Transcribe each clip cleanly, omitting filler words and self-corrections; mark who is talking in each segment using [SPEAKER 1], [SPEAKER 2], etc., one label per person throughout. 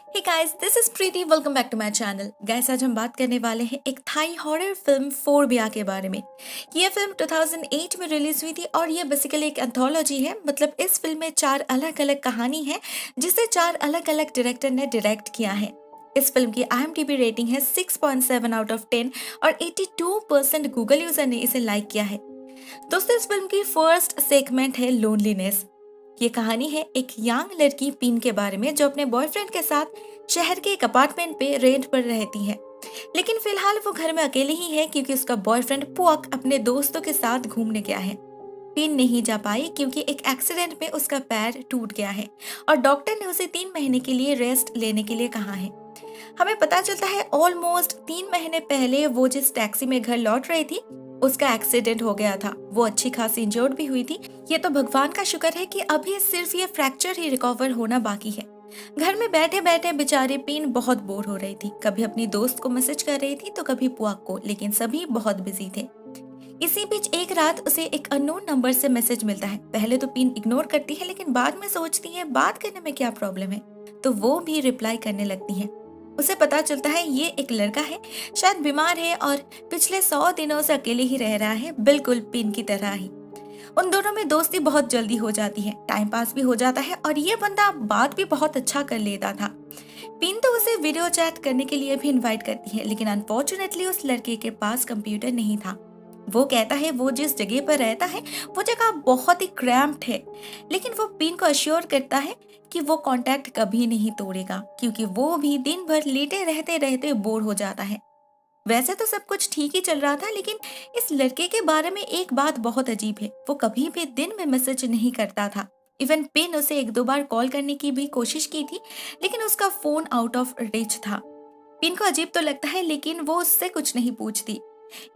[SPEAKER 1] Hey guys, this is Preeti. Welcome back to my channel. Guys, आज हम बात करने वाले हैं एक थाई हॉरर फिल्म फोबिया के बारे में। ये फिल्म 2008 में रिलीज हुई थी और ये बेसिकली एक एंथोलॉजी है। मतलब इस फिल्म में 4 अलग अलग कहानी है जिसे 4 अलग अलग डायरेक्टर ने डायरेक्ट किया है। इस फिल्म की IMDb रेटिंग है 6.7 आउट ऑफ 10 और 82% गूगल यूजर ने इसे लाइक किया है। दोस्तों, इस फिल्म की फर्स्ट सेगमेंट है लोनलीनेस। ये कहानी है एक यंग लड़की पिन के बारे में जो अपने बॉयफ्रेंड के साथ शहर के एक अपार्टमेंट पे रेंट पर रहती है। लेकिन फिलहाल वो घर में अकेली ही है क्योंकि उसका बॉयफ्रेंड पुअक अपने दोस्तों के साथ घूमने गया है। पिन नहीं जा पाई क्योंकि एक एक्सीडेंट में उसका पैर टूट गया है और डॉक्टर ने उसे 3 महीने के लिए रेस्ट लेने के लिए कहा है। हमें पता चलता है ऑलमोस्ट 3 महीने पहले वो जिस टैक्सी में घर लौट रही थी उसका एक्सीडेंट हो गया था। वो अच्छी खासी इंजर्ड भी हुई थी। ये तो भगवान का शुक्र है कि अभी सिर्फ ये फ्रैक्चर ही रिकवर होना बाकी है। घर में बैठे बैठे बेचारी पिन बहुत बोर हो रही थी। कभी अपनी दोस्त को मैसेज कर रही थी तो कभी पुआक को, लेकिन सभी बहुत बिजी थे। इसी बीच एक रात उसे एक अननोन नंबर से मैसेज मिलता है। पहले तो पिन इग्नोर करती है लेकिन बाद में सोचती है बात करने में क्या प्रॉब्लम है, तो वो भी रिप्लाई करने लगती है। उसे पता चलता है ये एक लड़का है, शायद बीमार है और पिछले 100 दिनों से अकेले ही रह रहा है, बिल्कुल पिन की तरह ही। उन दोनों में दोस्ती बहुत जल्दी हो जाती है, टाइम पास भी हो जाता है और ये बंदा बात भी बहुत अच्छा कर लेता था। पिन तो उसे वीडियो चैट करने के लिए भी इनवाइट करती है, लेकिन अनफॉर्चुनेटली उस लड़के के पास कंप्यूटर नहीं था। वो कहता है वो जिस जगह पर रहता है वो जगह बहुत ही क्रैम्प्ड है, लेकिन वो पिन को अश्योर करता है कि वो कांटेक्ट कभी नहीं तोड़ेगा क्योंकि वो भी दिन भर लेटे रहते रहते बोर हो जाता है। वैसे तो सब कुछ ठीक ही चल रहा था, लेकिन इस लड़के के बारे में एक बात बहुत अजीब है। वो कभी भी दिन में मैसेज नहीं करता था। इवन पिन उसे 1-2 बार कॉल करने की भी कोशिश की थी, लेकिन उसका फोन आउट ऑफ रीच था। पिन को अजीब तो लगता है लेकिन वो उससे कुछ नहीं पूछती।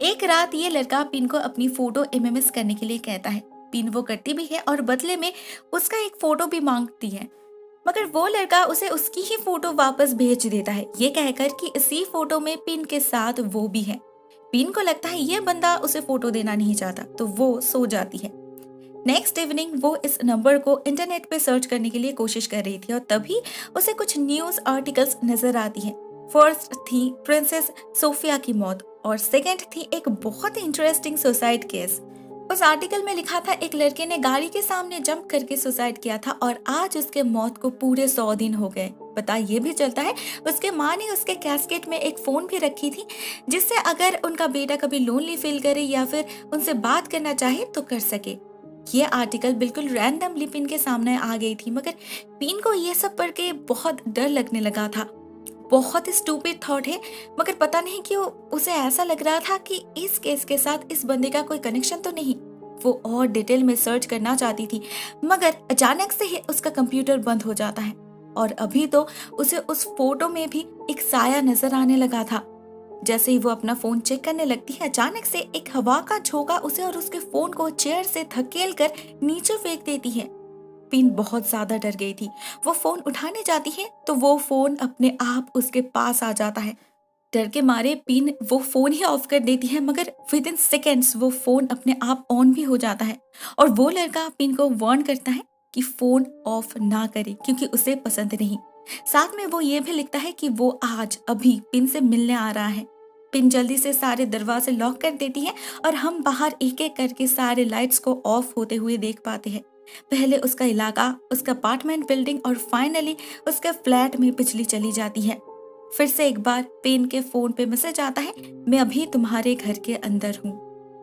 [SPEAKER 1] एक रात ये लड़का पिन को अपनी फोटो MMS करने के लिए कहता है। पिन वो करती भी है और बदले में उसका एक फोटो भी मांगती है, मगर वो लड़का उसे उसकी ही फोटो वापस भेज देता है, ये कहकर कि इसी फोटो में पिन के साथ वो भी है। पिन को लगता है ये बंदा उसे फोटो देना नहीं चाहता, तो वो सो जाती है। नेक्स्ट इवनिंग वो इस नंबर को इंटरनेट पे सर्च करने के लिए कोशिश कर रही थी और तभी उसे कुछ न्यूज आर्टिकल्स नजर आती हैं। फर्स्ट थी प्रिंसेस सोफिया की मौत और सेकंड थी एक बहुत ही इंटरेस्टिंग सुसाइड केस। उस आर्टिकल में लिखा था एक लड़के ने गाड़ी के सामने जंप करके सुसाइड किया था और आज उसके मौत को पूरे 100 दिन हो गए। पता ये भी चलता है उसके माँ ने उसके कैस्केट में एक फोन भी रखी थी जिससे अगर उनका बेटा कभी लोनली फील करे या फिर उनसे बात करना चाहे तो कर सके। ये आर्टिकल बिल्कुल रैंडमली पिन के सामने आ गई थी, मगर पिन को ये सब पढ़ के बहुत डर लगने लगा था। बहुत ही स्टूपिड थॉट है, मगर पता नहीं क्यों उसे ऐसा लग रहा था कि इस केस के साथ इस बंदे का कोई कनेक्शन तो नहीं। वो और डिटेल में सर्च करना चाहती थी, मगर अचानक से ही उसका कंप्यूटर बंद हो जाता है और अभी तो उसे उस फोटो में भी एक साया नजर आने लगा था। जैसे ही वो अपना फोन चेक करने लगती है, अचानक से एक हवा का झोंका उसे और उसके फोन को चेयर से धकेल कर नीचे फेंक देती है। पिन बहुत ज्यादा डर गई थी। वो फोन उठाने जाती है तो वो फोन अपने आप उसके पास आ जाता है। डर के मारे पिन वो फोन ही ऑफ कर देती है, मगर विद इन सेकेंड्स वो फोन अपने आप ऑन भी हो जाता है और वो लड़का पिन को वार्न करता है कि फोन ऑफ ना करे क्योंकि उसे पसंद नहीं। साथ में वो ये भी लिखता है कि वो आज अभी पिन से मिलने आ रहा है। पिन जल्दी से सारे दरवाजे लॉक कर देती है और हम बाहर एक एक करके सारे लाइट्स को ऑफ होते हुए देख पाते हैं। पहले उसका इलाका, उसका अपार्टमेंट बिल्डिंग और फाइनली उसके फ्लैट में बिजली चली जाती है। फिर से एक बार पिन के फोन पे मैसेज आता है, मैं अभी तुम्हारे घर के अंदर हूँ।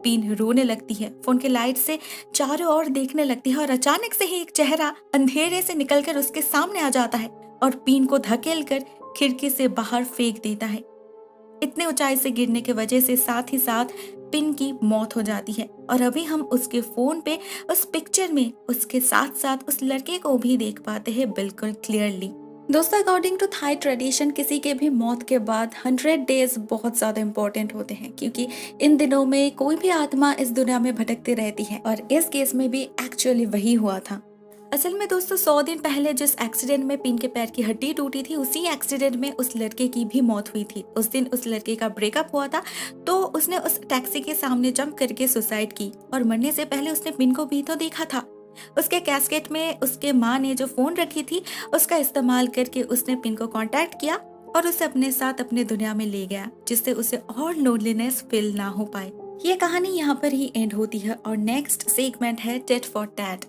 [SPEAKER 1] पिन रोने लगती है, फोन के लाइट से चारों ओर देखने लगती है और अचानक से ही एक चेहरा अंधेरे से निकलकर उसके सामने आ जाता है और पिन को धकेल कर खिड़की से बाहर फेंक देता है। इतने ऊंचाई से गिरने की वजह से साथ ही साथ पिन की मौत हो जाती है और अभी हम उसके फोन पे उस पिक्चर में उसके साथ साथ उस लड़के को भी देख पाते हैं बिल्कुल क्लियरली। दोस्तों, अकॉर्डिंग टू थाई ट्रेडिशन किसी के भी मौत के बाद 100 डेज बहुत ज्यादा इंपॉर्टेंट होते हैं क्योंकि इन दिनों में कोई भी आत्मा इस दुनिया में भटकती रहती है और इस केस में भी एक्चुअली वही हुआ था। असल में दोस्तों, 100 दिन पहले जिस एक्सीडेंट में पिन के पैर की हड्डी टूटी थी उसी एक्सीडेंट में उस लड़के की भी मौत हुई थी। उस दिन उस लड़के का ब्रेकअप हुआ था तो उसने उस टैक्सी के सामने जंप करके सुसाइड की और मरने से पहले उसने पिन को भी तो देखा था। उसके कैस्केट में उसके माँ ने जो फोन रखी थी उसका इस्तेमाल करके उसने पिंक को कांटेक्ट किया और उसे अपने साथ अपने दुनिया में ले गया, जिससे उसे और लोनलीनेस फील ना हो पाए। ये कहानी यहाँ पर ही एंड होती है और नेक्स्ट सेगमेंट है टेट फॉर टैट।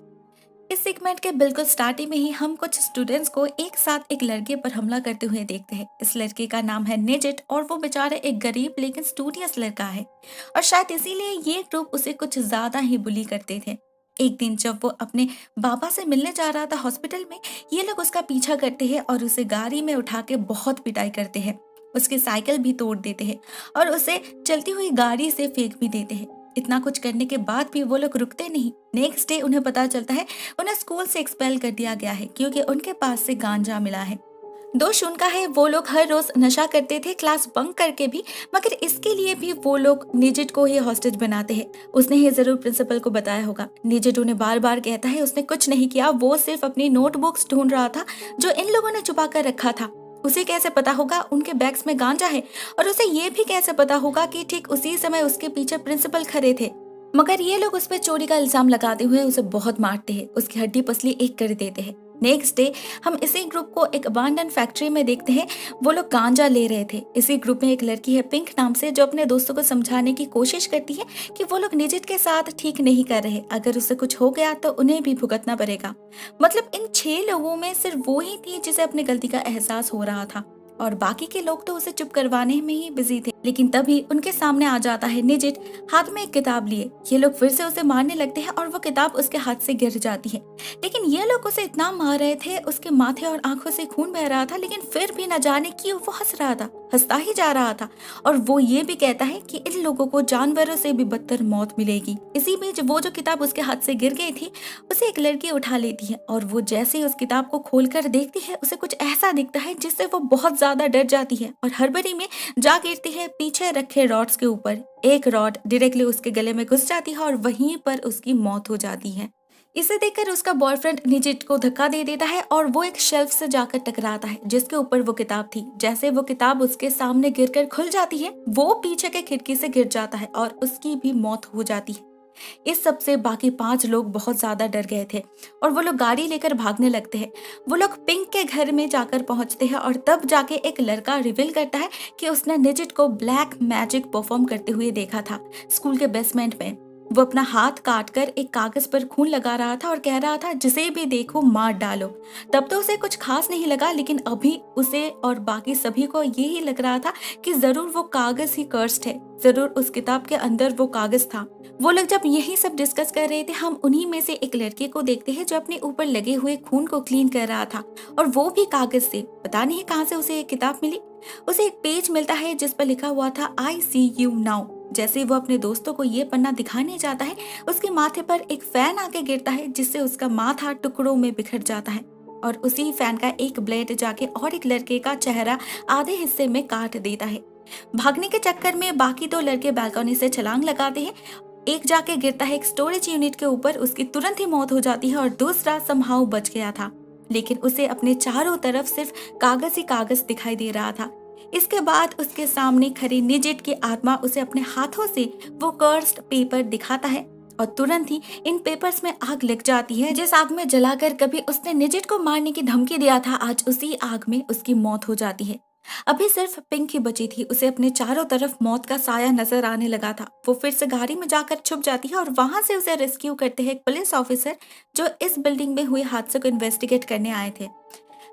[SPEAKER 1] इस सेगमेंट के बिल्कुल स्टार्टिंग में ही हम कुछ स्टूडेंट्स को एक साथ एक लड़के पर हमला करते हुए देखते हैं। इस लड़के का नाम है निजिट और वो बेचारा एक गरीब लेकिन स्टूडियस लड़का है और शायद इसीलिए ये ग्रुप उसे कुछ ज्यादा ही बुली करते थे। एक दिन जब वो अपने बाबा से मिलने जा रहा था हॉस्पिटल में, ये लोग उसका पीछा करते हैं और उसे गाड़ी में उठा के बहुत पिटाई करते हैं। उसकी साइकिल भी तोड़ देते हैं और उसे चलती हुई गाड़ी से फेंक भी देते हैं। इतना कुछ करने के बाद भी वो लोग रुकते नहीं। नेक्स्ट डे उन्हें पता चलता है उन्हें स्कूल से एक्सपेल कर दिया गया है क्योंकि उनके पास से गांजा मिला है। दोष उनका है, वो लोग हर रोज नशा करते थे क्लास बंक करके भी, मगर इसके लिए भी वो लोग निजिट को ही हॉस्टेज बनाते हैं। उसने ही जरूर प्रिंसिपल को बताया होगा। निजिट उन्हें बार बार कहता है उसने कुछ नहीं किया, वो सिर्फ अपनी नोटबुक्स ढूंढ रहा था जो इन लोगों ने छुपा कर रखा था। उसे कैसे पता होगा उनके बैग्स में गांजा है, और उसे ये भी कैसे पता होगा कि ठीक उसी समय उसके पीछे प्रिंसिपल खड़े थे। मगर ये लोग उस पर चोरी का इल्जाम लगाते हुए उसे बहुत मारते हैं, उसकी हड्डी पसली एक कर देते हैं। नेक्स्ट डे हम इसी ग्रुप को एक अबांडन फैक्ट्री में देखते हैं। वो लोग गांजा ले रहे थे। इसी ग्रुप में एक लड़की है पिंक नाम से, जो अपने दोस्तों को समझाने की कोशिश करती है कि वो लोग निजिट के साथ ठीक नहीं कर रहे, अगर उसे कुछ हो गया तो उन्हें भी भुगतना पड़ेगा। मतलब इन 6 लोगों में सिर्फ वो ही थी जिसे अपनी गलती का एहसास हो रहा था और बाकी के लोग तो उसे चुप करवाने में ही बिजी थे। लेकिन तभी उनके सामने आ जाता है निजिट हाथ में एक किताब लिए। ये लोग फिर से उसे मारने लगते हैं और वो किताब उसके हाथ से गिर जाती है। लेकिन ये लोग उसे इतना मार रहे थे, उसके माथे और आंखों से खून बह रहा था, लेकिन फिर भी न जाने क्यों वो हंस रहा था, हंसता ही जा रहा था। और वो ये भी कहता है कि इन लोगों को जानवरों से भी बदतर मौत मिलेगी। इसी बीच वो जो किताब उसके हाथ से गिर गई थी उसे एक लड़की उठा लेती है और वो जैसे ही उस किताब को खोलकर देखती है उसे कुछ ऐसा दिखता है जिससे वो बहुत ज्यादा डर जाती है और हड़बड़ी में जा गिरती है पीछे रखे रॉड्स के ऊपर। एक रॉड डायरेक्टली उसके गले में घुस जाती है और वहीं पर उसकी मौत हो जाती है। इसे देखकर उसका बॉयफ्रेंड निजिट को धक्का दे देता है और वो एक शेल्फ से जाकर टकराता है जिसके ऊपर वो किताब थी। जैसे वो किताब उसके सामने गिरकर खुल जाती है, वो पीछे के खिड़की से गिर जाता है और उसकी भी मौत हो जाती है। इस सब से बाकी 5 लोग बहुत ज्यादा डर गए थे और वो लोग गाड़ी लेकर भागने लगते हैं। वो लोग पिंक के घर में जाकर पहुंचते हैं और तब जाके एक लड़का रिवील करता है कि उसने निजिट को ब्लैक मैजिक परफॉर्म करते हुए देखा था स्कूल के बेसमेंट में। वो अपना हाथ काटकर एक कागज पर खून लगा रहा था और कह रहा था जिसे भी देखो मार डालो। तब तो उसे कुछ खास नहीं लगा, लेकिन अभी उसे और बाकी सभी को यही लग रहा था कि जरूर वो कागज ही कर्स्ड है, जरूर उस किताब के अंदर वो कागज था। वो लोग जब यही सब डिस्कस कर रहे थे, हम उन्हीं में से एक लड़के को देखते हैं जो अपने ऊपर लगे हुए खून को क्लीन कर रहा था और वो भी कागज से। पता नहीं कहाँ से उसे एक किताब मिली। उसे एक पेज मिलता है जिस पर लिखा हुआ था आई सी यू नाउ। जैसे वो अपने दोस्तों को ये पन्ना दिखाने जाता है, उसके माथे पर एक फैन आके गिरता है जिससे उसका माथा टुकड़ों में बिखर जाता है और उसी फैन का एक ब्लेड जाके और एक लड़के का चेहरा आधे हिस्से में काट देता है। भागने के चक्कर में बाकी 2 लड़के बालकनी से छलांग लगाते हैं। एक जाके गिरता है एक स्टोरेज यूनिट के ऊपर, उसकी तुरंत ही मौत हो जाती है और दूसरा समहाउ बच गया था, लेकिन उसे अपने चारों तरफ सिर्फ कागज ही कागज दिखाई दे रहा था। इसके बाद उसके सामने खड़ी निजिट की आत्मा उसे अपने हाथों से वो कर्स्ड पेपर दिखाता है और तुरंत ही इन पेपर्स में आग लग जाती है। जिस आग में जलाकर कभी उसने निजिट को मारने की धमकी दिया था, आज उसी आग में उसकी मौत हो जाती है। अभी सिर्फ पिंक ही बची थी। उसे अपने चारों तरफ मौत का साया नजर आने लगा था। वो फिर से गाड़ी में जाकर छुप जाती है और वहां से उसे रेस्क्यू करते हैं एक पुलिस ऑफिसर जो इस बिल्डिंग में हुए हादसे को इन्वेस्टिगेट करने आए थे।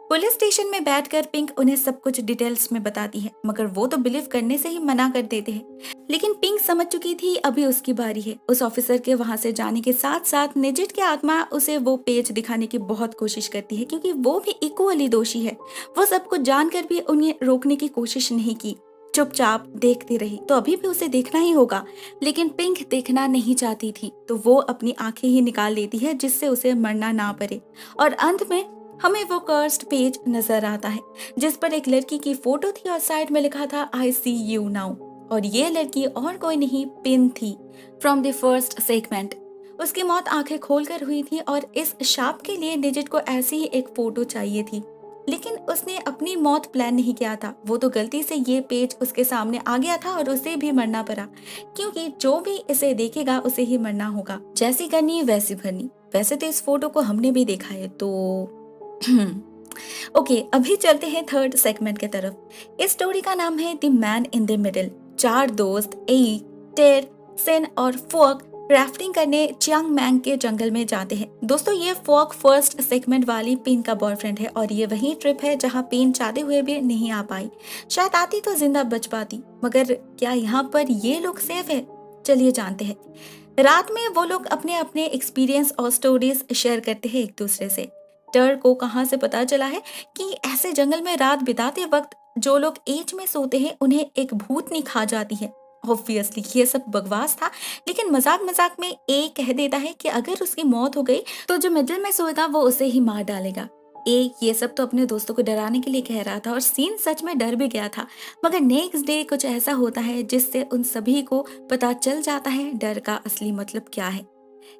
[SPEAKER 1] पुलिस स्टेशन में बैठकर पिंक उन्हें सब कुछ डिटेल्स में बताती है, मगर वो तो बिलीव करने से ही मना कर देते हैं। लेकिन पिंक समझ चुकी थी अभी उसकी बारी है। उस ऑफिसर के वहां से जाने के साथ साथ निजिट की आत्मा उसे वो पेज दिखाने की बहुत कोशिश करती है क्योंकि वो भी इक्वली दोषी है। वो सब कुछ जानकर भी उन्हें रोकने की कोशिश नहीं की, चुपचाप देखती रही। तो अभी भी उसे देखना ही होगा, लेकिन पिंक देखना नहीं चाहती थी, तो वो अपनी आंखें ही निकाल लेती है जिससे उसे मरना ना पड़े। और अंत में हमें वो कर्स्ड पेज नजर आता है जिस पर एक लड़की की फोटो थी और साइड में लिखा था आई सी यू नाउ। और ये लड़की और कोई नहीं, पिन थी फ्रॉम द फर्स्ट सेगमेंट। उसकी मौत आंखें खोलकर हुई थी और इस शाप के लिए निजिट को ऐसी ही एक फोटो चाहिए थी, लेकिन उसने अपनी मौत प्लान नहीं किया था। वो तो गलती से ये पेज उसके सामने आ गया था और उसे भी मरना पड़ा, क्योंकि जो भी इसे देखेगा उसे ही मरना होगा। जैसी करनी वैसी भरनी। वैसे तो इस फोटो को हमने भी देखा है तो ओके, अभी चलते हैं थर्ड सेगमेंट के तरफ। इस स्टोरी का नाम है the man in the middle. चार दोस्त ए, टेर, सेन और फोक राफ्टिंग करने चियांग मैंग के जंगल में जाते हैं। दोस्तों, ये फोक फर्स्ट सेगमेंट वाली पिन का बॉयफ्रेंड है और ये वही ट्रिप है जहाँ पिन चाहते हुए भी नहीं आ पाई। शायद आती तो जिंदा बच पाती, मगर क्या यहाँ पर ये लोग सेफ है? चलिए जानते हैं। रात में वो लोग अपने अपने एक्सपीरियंस और स्टोरीज शेयर करते हैं एक दूसरे से। टर को कहाँ से पता चला है कि ऐसे जंगल में रात बिताते वक्त जो लोग एज में सोते हैं उन्हें एक भूतनी खा जाती है। ऑब्वियसली ये सब बकवास था, लेकिन मजाक मजाक में ए कह देता है कि अगर उसकी मौत हो गई तो जो मिडिल में सोएगा वो उसे ही मार डालेगा। ए ये सब तो अपने दोस्तों को डराने के लिए कह रहा था और सीन सच में डर भी गया था, मगर नेक्स्ट डे कुछ ऐसा होता है जिससे उन सभी को पता चल जाता है डर का असली मतलब क्या है।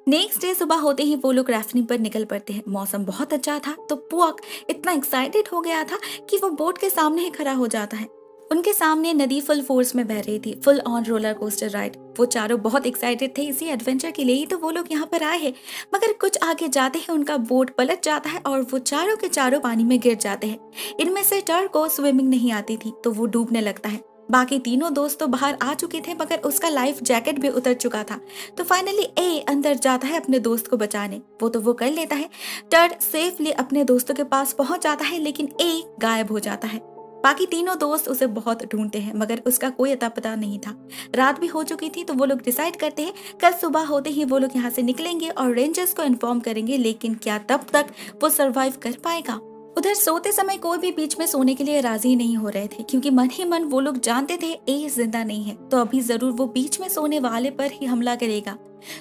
[SPEAKER 1] नेक्स्ट डे सुबह होते ही वो लोग राफ्टिंग पर निकल पड़ते हैं। मौसम बहुत अच्छा था तो पुआक इतना एक्साइटेड हो गया था कि वो बोट के सामने ही खड़ा हो जाता है। उनके सामने नदी फुल फोर्स में बह रही थी, full on roller coaster ride. वो चारों बहुत एक्साइटेड थे इसी एडवेंचर के लिए ही तो वो लोग यहाँ पर आए हैं, मगर कुछ आगे जाते हैं उनका बोट पलट जाता है और वो चारों के चारों पानी में गिर जाते हैं। इनमें से टर को स्विमिंग नहीं आती थी तो वो डूबने लगता है। बाकी तीनों दोस्त तो बाहर आ चुके थे मगर उसका लाइफ जैकेट भी उतर चुका था, तो फाइनली ए अंदर जाता है अपने दोस्त को बचाने। वो कर लेता है। टर सेफली अपने दोस्तों के पास पहुंच जाता है, लेकिन ए गायब हो जाता है। बाकी तीनों दोस्त उसे बहुत ढूंढते हैं मगर उसका कोई अता पता नहीं था। रात भी हो चुकी थी तो वो लोग डिसाइड करते हैं कल सुबह होते ही वो लोग यहाँ से निकलेंगे और रेंजर्स को इन्फॉर्म करेंगे, लेकिन क्या तब तक वो सरवाइव कर पाएगा? उधर सोते समय कोई भी बीच में सोने के लिए राजी नहीं हो रहे थे, क्योंकि मन ही मन वो लोग जानते थे ए जिंदा नहीं है तो अभी जरूर वो बीच में सोने वाले पर ही हमला करेगा।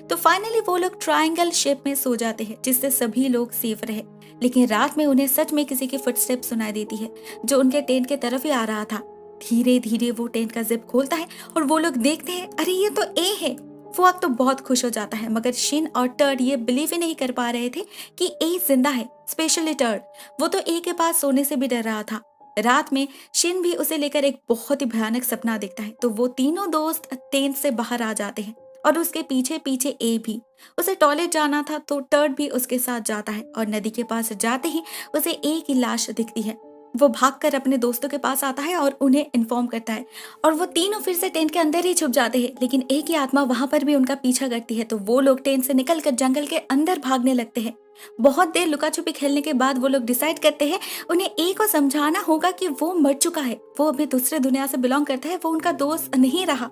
[SPEAKER 1] तो फाइनली वो लोग ट्रायंगल शेप में सो जाते हैं जिससे सभी लोग सेफ रहे। लेकिन रात में उन्हें सच में किसी की फुटस्टेप सुनाई देती है जो उनके टेंट के तरफ ही आ रहा था। धीरे धीरे वो टेंट का जिप खोलता है और वो लोग देखते हैं अरे ये तो ए है। फुआक तो बहुत खुश हो जाता है, मगर शिन और टर्ड ये बिलीव ही नहीं कर पा रहे थे कि ए जिंदा है, स्पेशली टर्ड। वो तो ए के पास सोने से भी डर रहा था। रात में शिन भी उसे लेकर एक बहुत ही भयानक सपना देखता है, तो वो तीनों दोस्त टेंट से बाहर आ जाते हैं और उसके पीछे पीछे ए भी। उसे टॉयलेट जाना था तो टर्ड भी उसके साथ जाता है और नदी के पास जाते ही उसे ए की लाश दिखती है। वो भागकर अपने दोस्तों के पास आता है और उन्हें इन्फॉर्म करता है और वो तीनों फिर से टेंट के अंदर ही छुप जाते हैं, लेकिन ए की आत्मा वहां पर भी उनका पीछा करती है। तो वो लोग टेंट से निकलकर जंगल के अंदर भागने लगते हैं। बहुत देर लुका छुपी खेलने के बाद वो लोग डिसाइड करते हैं उन्हें ए को समझाना होगा कि वो मर चुका है, वो अभी दूसरे दुनिया से बिलोंग करता है, वो उनका दोस्त नहीं रहा।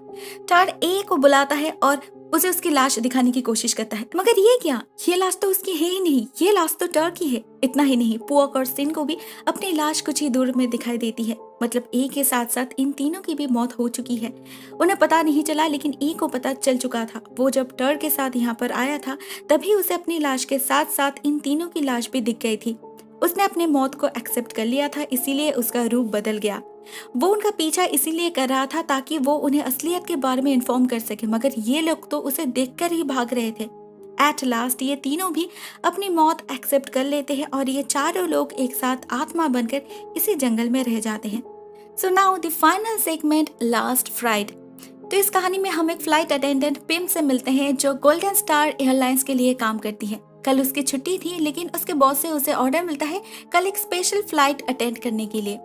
[SPEAKER 1] टार्ड ए को बुलाता है और उसे उसकी लाश दिखाने की कोशिश करता है, मगर ये क्या, ये लाश तो उसकी है ही नहीं, ये लाश तो टर की है। इतना ही नहीं, पुआक और सिन को भी अपनी लाश कुछ ही दूर में दिखाई देती है। मतलब ए के साथ साथ इन तीनों की भी मौत हो चुकी है। उन्हें पता नहीं चला, लेकिन ए को पता चल चुका था। वो जब टर के साथ यहाँ पर आया था तभी उसे अपनी लाश के साथ साथ इन तीनों की लाश भी दिख गई थी। उसने अपने मौत को एक्सेप्ट कर लिया था, इसीलिए उसका रूप बदल गया। वो उनका पीछा इसीलिए कर रहा था ताकि वो उन्हें असलियत के बारे में इन्फॉर्म कर सके, मगर ये लोग तो उसे देखकर ही भाग रहे थे। एट लास्ट ये तीनों भी अपनी मौत एक्सेप्ट कर लेते हैं और ये चारों लोग एक साथ आत्मा बनकर इसी जंगल में रह जाते हैं। So now the final segment, last fried. तो इस कहानी में हम एक फ्लाइट अटेंडेंट पिम से मिलते हैं जो गोल्डन स्टार एयरलाइंस के लिए काम करती है। कल उसकी छुट्टी थी, लेकिन उसके बॉस से उसे ऑर्डर मिलता है कल एक स्पेशल फ्लाइट अटेंड करने के लिए।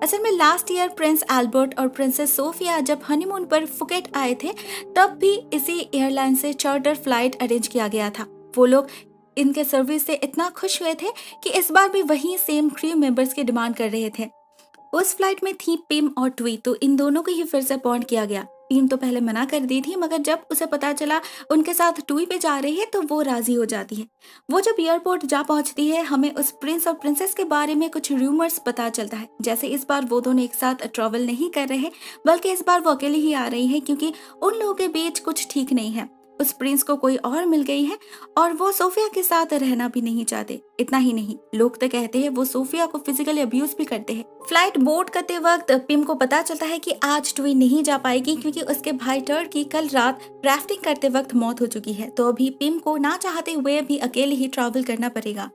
[SPEAKER 1] असल में लास्ट ईयर प्रिंस एल्बर्ट और प्रिंसेस सोफिया जब हनीमून पर फुकेट आए थे तब भी इसी एयरलाइन से चार्टर फ्लाइट अरेंज किया गया था। वो लोग इनके सर्विस से इतना खुश हुए थे कि इस बार भी वही सेम क्रू मेंबर्स की डिमांड कर रहे थे। उस फ्लाइट में थी पिम और ट्वी, तो इन दोनों को ही फिर से अपॉइंट किया गया। पिम तो पहले मना कर दी थी, मगर जब उसे पता चला उनके साथ ट्वी पे जा रही है तो वो राजी हो जाती है। वो जब एयरपोर्ट जा पहुंचती है, हमें उस प्रिंस और प्रिंसेस के बारे में कुछ रूमर्स पता चलता है। जैसे इस बार वो दोनों एक साथ ट्रैवल नहीं कर रहे, बल्कि इस बार वो अकेले ही आ रही है, क्योंकि उन लोगों के बीच कुछ ठीक नहीं है। उस प्रिंस को कोई और मिल गई है और वो सोफिया के साथ रहना भी नहीं चाहते। इतना ही नहीं, लोग तो कहते हैं वो सोफिया को फिजिकली अब्यूज भी करते हैं। फ्लाइट बोर्ड करते वक्त पिम को पता चलता है कि आज ट्वी नहीं जा पाएगी, क्योंकि उसके भाई टर्ड की कल रात राफ्टिंग करते वक्त मौत हो चुकी है। तो अभी पिम को ना चाहते हुए भी अकेले ही ट्रैवल करना पड़ेगा।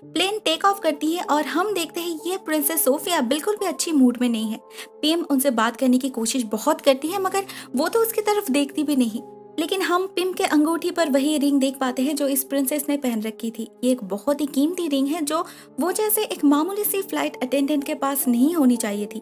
[SPEAKER 1] प्लेन टेक ऑफ करती है और हम देखते हैं ये प्रिंसेस सोफिया बिल्कुल भी अच्छी मूड में नहीं है। पिम उनसे बात करने की कोशिश बहुत करती है, मगर वो तो उसकी तरफ देखती भी नहीं। लेकिन हम पिम के अंगूठी पर वही रिंग देख पाते हैं जो इस प्रिंसेस ने पहन रखी थी। ये एक बहुत ही कीमती रिंग है जो वो जैसे एक मामूली सी फ्लाइट अटेंडेंट के पास नहीं होनी चाहिए थी।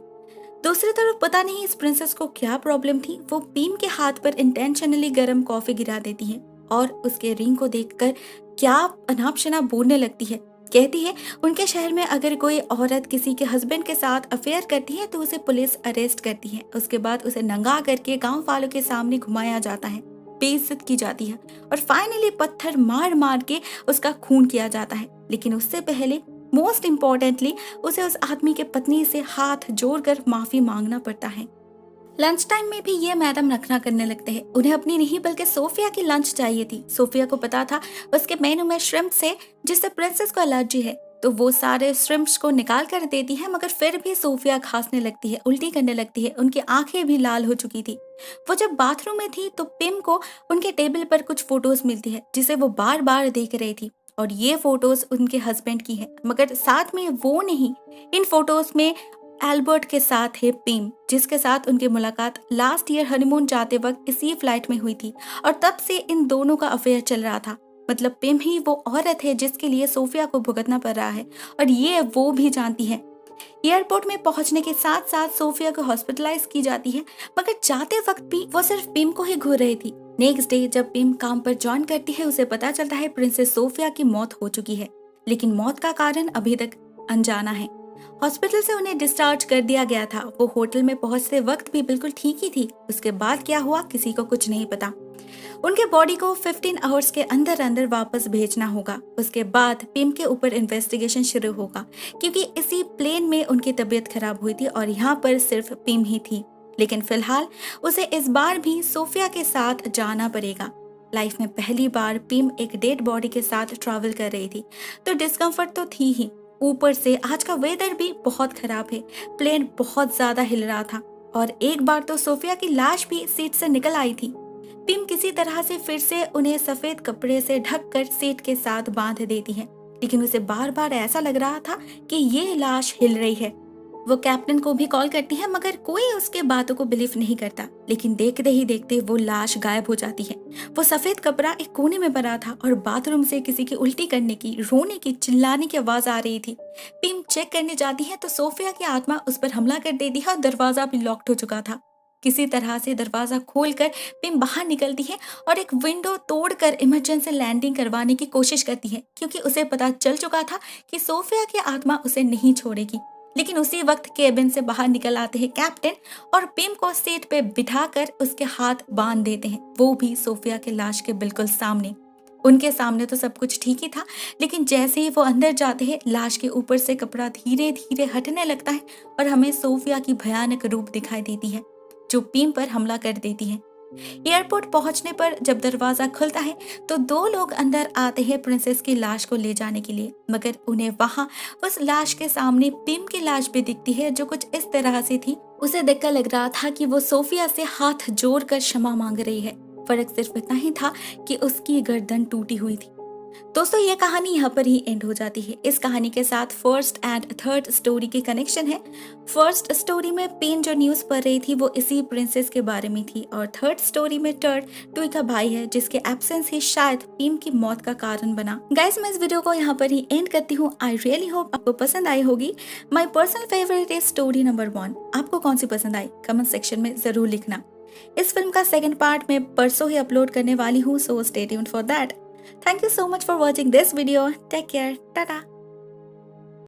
[SPEAKER 1] दूसरी तरफ पता नहीं इस प्रिंसेस को क्या प्रॉब्लम थी, वो पिम के हाथ पर इंटेंशनली गर्म कॉफी गिरा देती है और उसके रिंग को देखकर क्या अनाप शनाप बोलने लगती है। कहती है उनके शहर में अगर कोई औरत किसी के हस्बैंड के साथ अफेयर करती है तो उसे पुलिस अरेस्ट करती है, उसके बाद उसे नंगा करके गांव वालों के सामने घुमाया जाता है, बेइज्जत की जाती है और फाइनली पत्थर मार मार के उसका खून किया जाता है। लेकिन उससे पहले मोस्ट इम्पोर्टेंटली उसे उस आदमी के पत्नी से हाथ जोड़कर माफी मांगना पड़ता है। लंच टाइम में भी ये मैडम नखरा करने लगते हैं। उन्हें अपनी नहीं बल्कि सोफिया की लंच चाहिए थी। सोफिया को पता था उसके मेनू में श्रिम्प से, जिससे प्रिंसेस को एलर्जी है, तो वो सारे श्रिम्प्स को निकाल कर देती है, मगर फिर भी सोफिया खांसने लगती है, उल्टी करने लगती है, उनकी आंखें भी लाल हो चुकी थी। वो जब बाथरूम में थी तो पिम को उनके टेबल पर कुछ फोटोज मिलती है जिसे वो बार बार देख रही थी और ये फोटोज उनके हस्बैंड की है, मगर साथ में वो नहीं। इन फोटोज में एल्बर्ट के साथ है पिम, जिसके साथ उनकी मुलाकात लास्ट ईयर हनीमून जाते वक्त इसी फ्लाइट में हुई थी और तब से इन दोनों का अफेयर चल रहा था। मतलब पिम ही वो औरत है जिसके लिए सोफिया को भुगतना पड़ रहा है और ये वो भी जानती है। एयरपोर्ट में पहुंचने के साथ साथ सोफिया को हॉस्पिटलाइज की जाती है, मगर जाते वक्त भी वो सिर्फ पिम को ही घूर रही थी। नेक्स्ट डे जब पिम काम पर ज्वाइन करती है उसे पता चलता है प्रिंसेस सोफिया की मौत हो चुकी है, लेकिन मौत का कारण अभी तक अनजाना है। हॉस्पिटल से उन्हें डिस्चार्ज कर दिया गया था। वो होटल में पहुंचते वक्त भी बिल्कुल ठीक ही थी। उसके बाद क्या हुआ किसी को कुछ नहीं पता। उनके बॉडी को 15 आवर्स के अंदर अंदर वापस भेजना होगा। उसके बाद पिम के ऊपर इन्वेस्टिगेशन शुरू होगा, क्योंकि इसी प्लेन में उनकी तबीयत खराब हुई थी और यहाँ पर सिर्फ पिम ही थी। लेकिन फिलहाल उसे इस बार भी सोफिया के साथ जाना पड़ेगा। लाइफ में पहली बार पिम एक डेड बॉडी के साथ ट्रैवल कर रही थी, तो डिस्कम्फर्ट तो थी ही। ऊपर से आज का वेदर भी बहुत खराब है, प्लेन बहुत ज्यादा हिल रहा था और एक बार तो सोफिया की लाश भी सीट से निकल आई थी। पिम किसी तरह से फिर से उन्हें सफेद कपड़े से ढककर सीट के साथ बांध देती है, लेकिन उसे बार बार ऐसा लग रहा था कि ये लाश हिल रही है। वो कैप्टन को भी कॉल करती है, मगर कोई उसके बातों को बिलीव नहीं करता। लेकिन देखते ही देखते वो लाश गायब हो जाती है। वो सफेद कपड़ा एक कोने में पड़ा था और बाथरूम से किसी की उल्टी करने की, रोने की, चिल्लाने की आवाज आ रही थी। पिम चेक करने जाती है तो सोफिया की आत्मा उस पर हमला कर देती है और दरवाजा भी लॉक्ड हो चुका था। किसी तरह से दरवाजा खोलकर पिम बाहर निकलती है और एक विंडो तोड़कर इमरजेंसी लैंडिंग करवाने की कोशिश करती है, क्योंकि उसे पता चल चुका था कि सोफिया की आत्मा उसे नहीं छोड़ेगी। लेकिन उसी वक्त केबिन से बाहर निकल आते हैं कैप्टन और पिम को सीट पे बिठाकर उसके हाथ बांध देते हैं, वो भी सोफिया के लाश के बिल्कुल सामने। उनके सामने तो सब कुछ ठीक ही था, लेकिन जैसे ही वो अंदर जाते हैं लाश के ऊपर से कपड़ा धीरे धीरे हटने लगता है और हमें सोफिया की भयानक रूप दिखाई देती है, जो पिम पर हमला कर देती है। एयरपोर्ट पहुंचने पर जब दरवाजा खुलता है तो दो लोग अंदर आते हैं प्रिंसेस की लाश को ले जाने के लिए, मगर उन्हें वहां उस लाश के सामने पिम की लाश भी दिखती है, जो कुछ इस तरह से थी। उसे देखकर लग रहा था कि वो सोफिया से हाथ जोड़कर क्षमा मांग रही है। फर्क सिर्फ इतना ही था कि उसकी गर्दन टूटी हुई थी। दोस्तों, ये कहानी यहाँ पर ही एंड हो जाती है। इस कहानी के साथ फर्स्ट एंड थर्ड स्टोरी की कनेक्शन है। फर्स्ट स्टोरी में पिन जो न्यूज पढ़ रही थी वो इसी प्रिंसेस के बारे में थी, और थर्ड स्टोरी में टर्ड टुई का भाई है, जिसके एब्सेंस ही शायद पिम की मौत का कारण बना। गाइस, मैं इस वीडियो को यहाँ पर ही एंड करती हूँ। आई रियली होप आपको पसंद आई होगी। My personal favourite is story number 1। आपको कौन सी पसंद आई कमेंट सेक्शन में जरूर लिखना। इस फिल्म का सेकंड पार्ट मैं परसों ही अपलोड करने वाली हूँ, so stay tuned for that. Thank you so much for watching this video. Take care. Tata.